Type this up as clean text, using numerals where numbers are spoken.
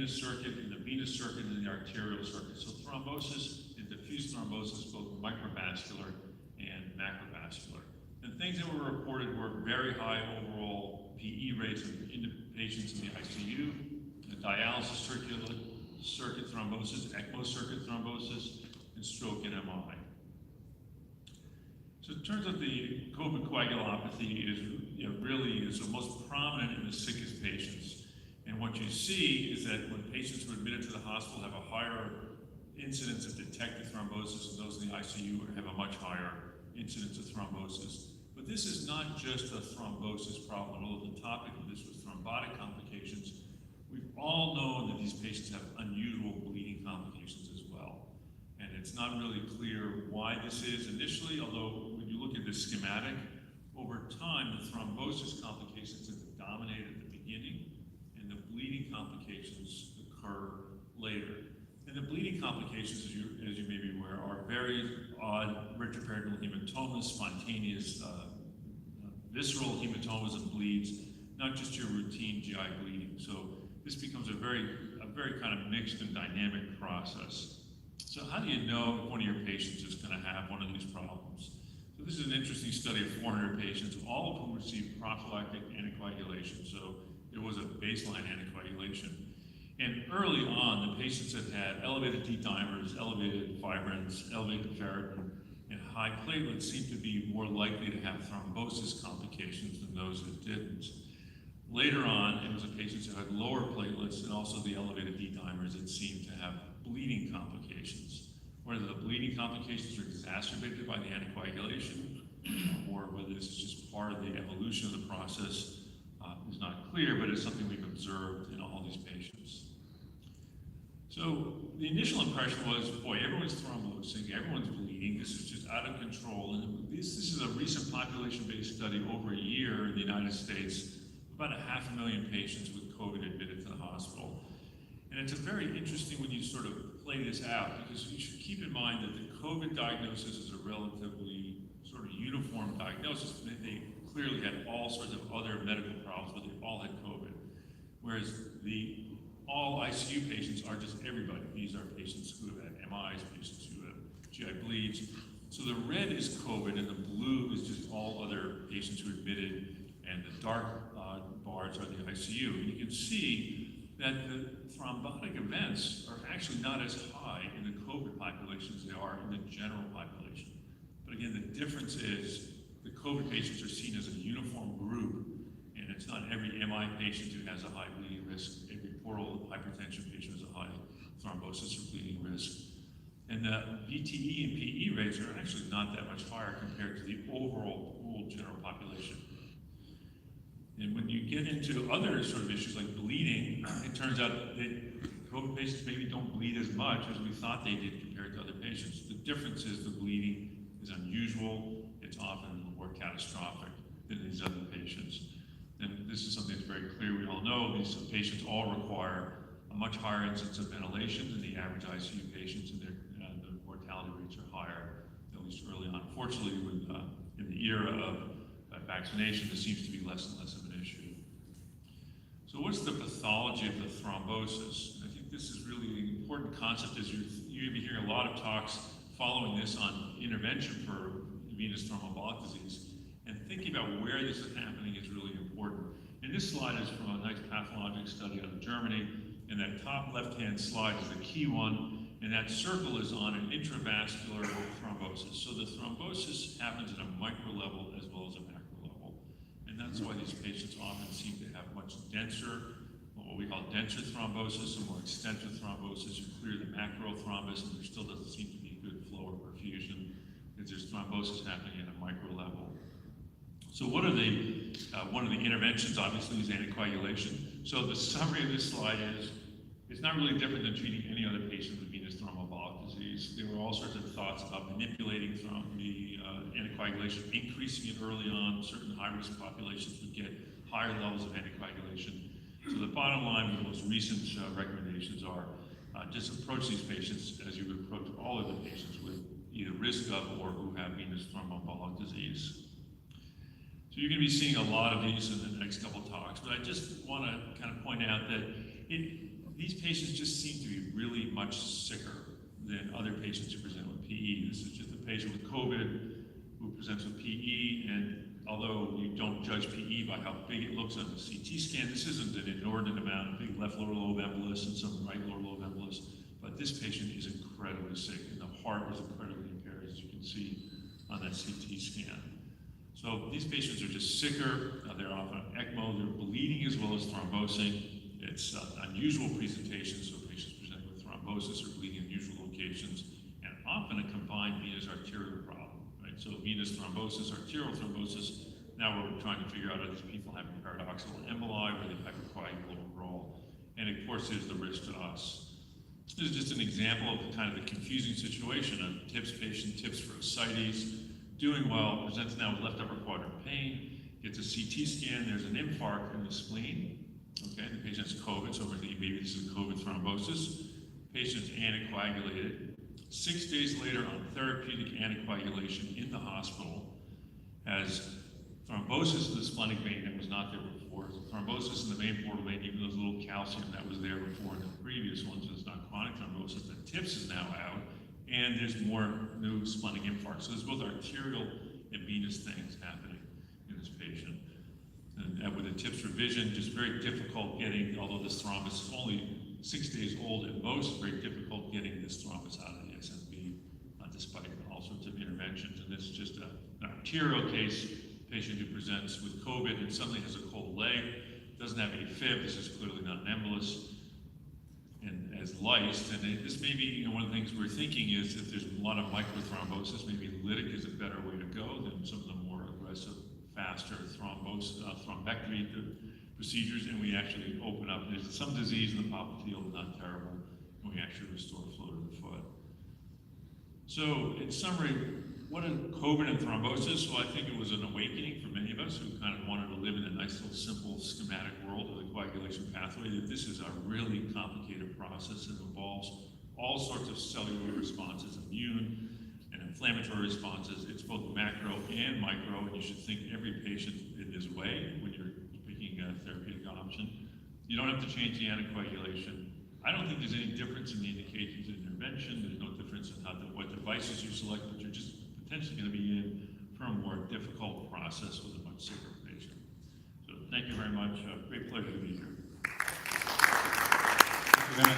circuit, in the venous circuit, and the arterial circuit. So thrombosis and diffuse thrombosis, both microvascular and macrovascular. And things that were reported were very high overall PE rates in patients in the ICU, the dialysis circuit thrombosis, ECMO circuit thrombosis, and stroke and MI. So it turns out the COVID coagulopathy is really is the most prominent in the sickest patients. And what you see is that when patients who are admitted to the hospital have a higher incidence of detected thrombosis, and those in the ICU have a much higher incidence of thrombosis. But this is not just a thrombosis problem, although the topic of this was thrombotic complications. We've all known that these patients have unusual bleeding complications as well. And it's not really clear why this is initially, although when you look at the schematic, over time the thrombosis complications have dominated at the beginning, and the bleeding complications occur later. And the bleeding complications, as you may be aware, are very odd retroperitoneal hematomas, spontaneous visceral hematomas and bleeds, not just your routine GI bleeding. So this becomes a very kind of mixed and dynamic process. So how do you know if one of your patients is going to have one of these problems? So this is an interesting study of 400 patients, all of whom received prophylactic anticoagulation. So it was a baseline anticoagulation. And early on, the patients that had elevated D-dimers, elevated fibrins, elevated ferritin, and high platelets seemed to be more likely to have thrombosis complications than those that didn't. Later on, it was the patients who had lower platelets and also the elevated D-dimers that seemed to have bleeding complications. Whether the bleeding complications are exacerbated by the anticoagulation or whether this is just part of the evolution of the process is not clear, but it's something we've observed in all these patients. So the initial impression was, boy, everyone's thrombosing, everyone's bleeding, this is just out of control. And this is a recent population-based study over a year in the United States, about 500,000 patients with COVID admitted to the hospital. And it's a very interesting when you sort of play this out, because you should keep in mind that the COVID diagnosis is a relatively sort of uniform diagnosis. They clearly had all sorts of other medical problems, but they all had COVID. Whereas all ICU patients are just everybody. These are patients who have had MIs, patients who have GI bleeds. So the red is COVID and the blue is just all other patients who are admitted, and the dark bars are the ICU. And you can see that the thrombotic events are actually not as high in the COVID population as they are in the general population. But again, the difference is the COVID patients are seen as a uniform group, and it's not every MI patient who has a high bleeding risk. Every portal hypertension patient has a high thrombosis or bleeding risk. And the VTE and PE rates are actually not that much higher compared to the overall pooled general population. And when you get into other sort of issues like bleeding, it turns out that COVID patients maybe don't bleed as much as we thought they did compared to other patients. The difference is the bleeding is unusual. It's often more catastrophic than these other patients. And this is something that's very clear. We all know these patients all require a much higher incidence of ventilation than the average ICU patients, and the mortality rates are higher, at least early on. Fortunately, in the era of vaccination, this seems to be less and less of an issue. So what's the pathology of the thrombosis? And I think this is really the important concept. Is you're be hearing a lot of talks following this on intervention for venous thromboembolic disease, and thinking about where this is happening is really important. And this slide is from a nice pathologic study out of Germany, and that top left-hand slide is the key one, and that circle is on an intravascular thrombosis. So the thrombosis happens at a micro level as well as a macro level, and that's why these patients often seem to have much denser, what we call denser thrombosis, and more extensive thrombosis. You clear the macro thrombus, and there still doesn't seem to be good flow or perfusion, because there's thrombosis happening at a micro level. So what are one of the interventions, obviously, is anticoagulation. So the summary of this slide is, it's not really different than treating any other patient with venous thromboembolic disease. There were all sorts of thoughts about manipulating the anticoagulation, increasing it early on. Certain high-risk populations would get higher levels of anticoagulation. So the bottom line, the most recent recommendations are just approach these patients as you would approach all other patients with either risk of or who have venous thromboembolic disease. So you're going to be seeing a lot of these in the next couple of talks, but I just want to kind of point out that these patients just seem to be really much sicker than other patients who present with PE. This is just a patient with COVID who presents with PE, and although you don't judge PE by how big it looks on the CT scan, this isn't an inordinate amount, a big left lower lobe embolus and some right lower lobe embolus, but this patient is incredibly sick, and the heart was incredibly impaired, as you can see on that CT scan. So these patients are just sicker, they're often on ECMO, they're bleeding as well as thrombosing. It's an unusual presentation, so patients present with thrombosis or bleeding in unusual locations, and often a combined venous arterial problem, right? So venous thrombosis, arterial thrombosis. Now we're trying to figure out are these people having paradoxical emboli, or are they hypercoagulable overall? And of course, there's the risk to us. This is just an example of the kind of the confusing situation. A TIPS patient, TIPS for ascites, doing well, presents now with left upper quadrant pain, gets a CT scan, there's an infarct in the spleen. Okay, the patient has COVID, so we're thinking maybe this is COVID thrombosis. Patient's anticoagulated. 6 days later on therapeutic anticoagulation in the hospital, has thrombosis in the splenic vein that was not there before, thrombosis in the main portal vein, even though there's a little calcium that was there before in the previous ones, so it's not chronic thrombosis. The TIPS is now out, and there's more new splenic infarct. So there's both arterial and venous things happening in this patient. And with a TIPS revision, just very difficult getting, although this thrombus is only 6 days old at most, very difficult getting this thrombus out of the SMB, despite all sorts of interventions. And this is just an arterial case, patient who presents with COVID and suddenly has a cold leg, doesn't have any fib, this is clearly not an embolus, and as lysed. And this may be, one of the things we're thinking is if there's a lot of microthrombosis, maybe lytic is a better way to go than some of the more aggressive, faster thrombectomy procedures, and we actually open up. There's some disease in the popliteal, not terrible, and we actually restore flow to the foot. So, in summary, what is COVID and thrombosis? Well, I think it was an awakening for many of us who kind of wanted to live in a nice little simple schematic world of the coagulation pathway, that this is a really complicated process that involves all sorts of cellular responses, immune and inflammatory responses. It's both macro and micro, and you should think every patient in this way when you're picking a therapeutic option. You don't have to change the anticoagulation. I don't think there's any difference in the indications of intervention. There's no difference in what devices you select, but you're just potentially going to be in for a more difficult process with a much sicker patient. So thank you very much. Great pleasure to be here.